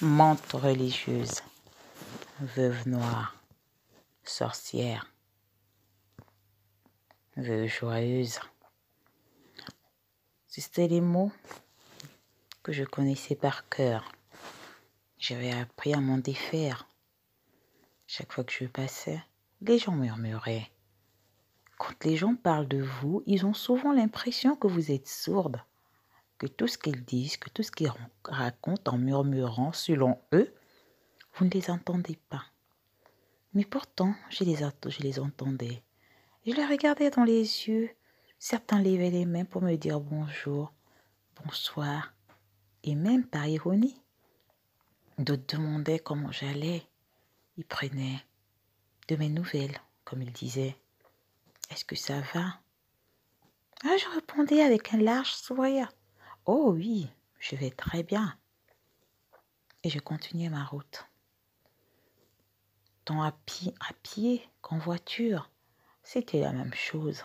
Menthe religieuse, veuve noire, sorcière, veuve joyeuse. C'étaient les mots que je connaissais par cœur. J'avais appris à m'en défaire. Chaque fois que je passais, les gens murmuraient. Quand les gens parlent de vous, ils ont souvent l'impression que vous êtes sourde, que tout ce qu'ils disent, que tout ce qu'ils racontent en murmurant, selon eux, vous ne les entendez pas. Mais pourtant, je les entendais. Je les regardais dans les yeux. Certains levaient les mains pour me dire bonjour, bonsoir, et même par ironie. D'autres demandaient comment j'allais. Ils prenaient de mes nouvelles, comme ils disaient. Est-ce que ça va? Ah, je répondais avec un large sourire. Oh oui, je vais très bien. Et je continuais ma route. Tant à pied qu'en voiture, c'était la même chose.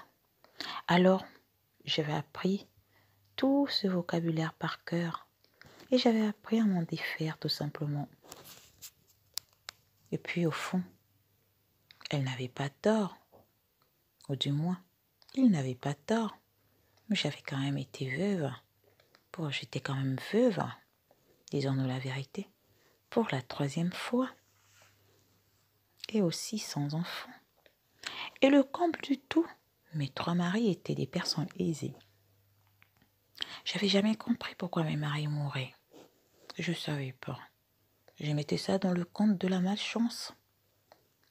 Alors, j'avais appris tout ce vocabulaire par cœur et j'avais appris à m'en défaire tout simplement. Et puis au fond, elle n'avait pas tort, ou du moins, il n'avait pas tort. Mais j'avais quand même été veuve. J'étais quand même veuve, disons-nous la vérité, pour la 3e fois. Et aussi sans enfant. Et le comble du tout, mes 3 maris étaient des personnes aisées. J'avais jamais compris pourquoi mes maris mouraient. Je savais pas. Je mettais ça dans le compte de la malchance.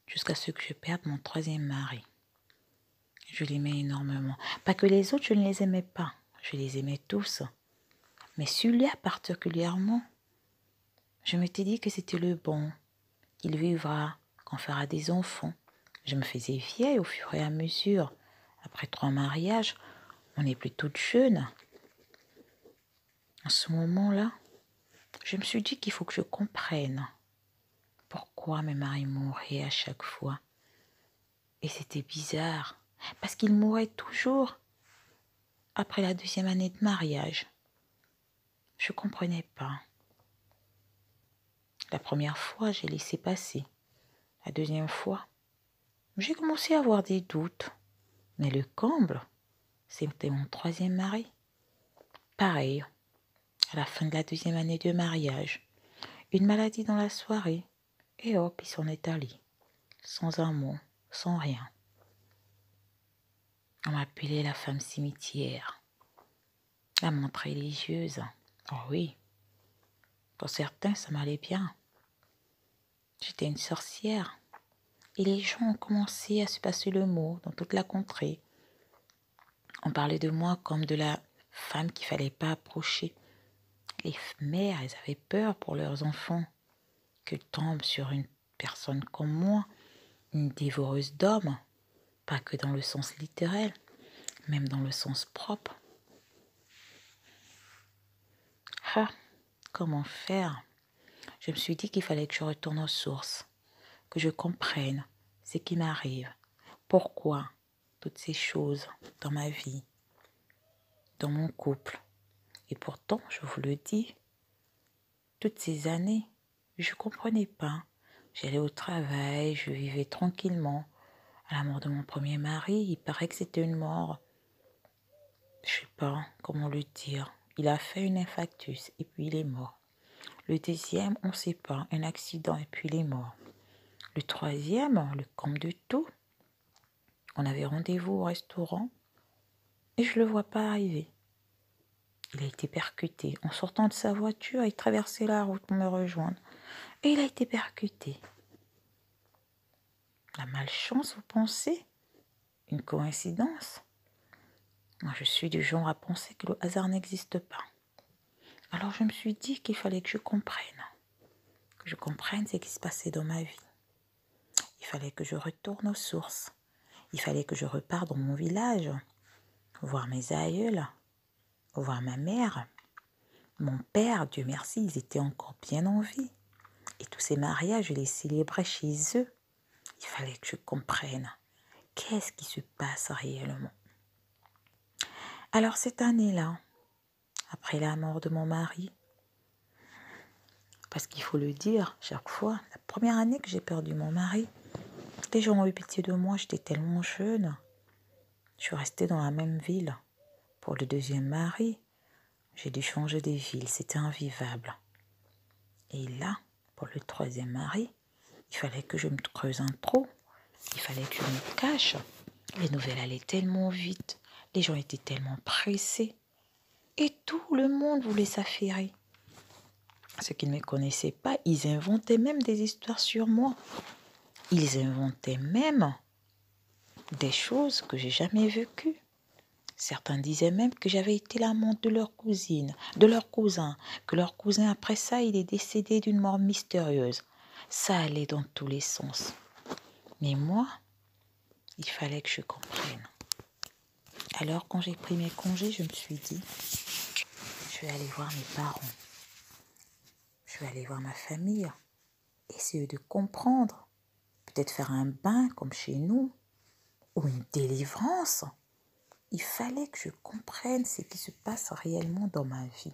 Jusqu'à ce que je perde mon 3e mari. Je l'aimais énormément. Pas que les autres, je ne les aimais pas. Je les aimais tous. Mais celui-là particulièrement, je m'étais dit que c'était le bon. Il vivra, qu'on fera des enfants. Je me faisais vieille au fur et à mesure. Après 3 mariages, on n'est plus toute jeune. En ce moment-là, je me suis dit qu'il faut que je comprenne pourquoi mes maris mouraient à chaque fois. Et c'était bizarre, parce qu'ils mouraient toujours après la 2e année de mariage. Je comprenais pas. La première fois, j'ai laissé passer. La 2e fois, j'ai commencé à avoir des doutes. Mais le comble, c'était mon 3e mari. Pareil, à la fin de la 2e année de mariage, une maladie dans la soirée, et hop, il s'en est allé. Sans un mot, sans rien. On m'appelait la femme cimetière, la menthe religieuse. Oh oui, pour certains, ça m'allait bien. J'étais une sorcière. Et les gens ont commencé à se passer le mot dans toute la contrée. On parlait de moi comme de la femme qu'il ne fallait pas approcher. Les mères, elles avaient peur pour leurs enfants que tombe sur une personne comme moi, une dévoreuse d'hommes, pas que dans le sens littéral, même dans le sens propre. Ah, comment faire? Je me suis dit qu'il fallait que je retourne aux sources, que je comprenne ce qui m'arrive, pourquoi toutes ces choses dans ma vie, dans mon couple. Et pourtant, je vous le dis, toutes ces années, je ne comprenais pas. J'allais au travail, je vivais tranquillement. À la mort de mon 1er mari, il paraît que c'était une mort. Je ne sais pas comment le dire. Il a fait une infarctus et puis il est mort. Le 2e, on ne sait pas, un accident et puis il est mort. Le 3e, le comble de tout, on avait rendez-vous au restaurant et je ne le vois pas arriver. Il a été percuté. En sortant de sa voiture, il traversait la route pour me rejoindre. Et il a été percuté. La malchance, vous pensez? Une coïncidence? Moi, je suis du genre à penser que le hasard n'existe pas. Alors, je me suis dit qu'il fallait que je comprenne. Que je comprenne ce qui se passait dans ma vie. Il fallait que je retourne aux sources. Il fallait que je reparte dans mon village, voir mes aïeuls, voir ma mère. Mon père, Dieu merci, ils étaient encore bien en vie. Et tous ces mariages, je les célébrais chez eux. Il fallait que je comprenne qu'est-ce qui se passe réellement. Alors cette année-là, après la mort de mon mari, Parce qu'il faut le dire, chaque fois, la première année que j'ai perdu mon mari, les gens ont eu pitié de moi, j'étais tellement jeune. Je suis restée dans la même ville. Pour le deuxième mari, j'ai dû changer de ville, c'était invivable. Et là, pour le troisième mari, il fallait que je me creuse un trou. Il fallait que je me cache. Les nouvelles allaient tellement vite. Les gens étaient tellement pressés. Et tout le monde voulait s'affairer. Ceux qui ne me connaissaient pas, ils inventaient même des histoires sur moi. Ils inventaient même des choses que j'ai jamais vécues. Certains disaient même que j'avais été l'amante de leur cousine, de leur cousin, que leur cousin, après ça, il est décédé d'une mort mystérieuse. Ça allait dans tous les sens. Mais moi, il fallait que je comprenne. Alors, quand j'ai pris mes congés, je me suis dit, je vais aller voir mes parents. Je vais aller voir ma famille. Essayer de comprendre. Peut-être faire un bain comme chez nous. Ou une délivrance. Il fallait que je comprenne ce qui se passe réellement dans ma vie.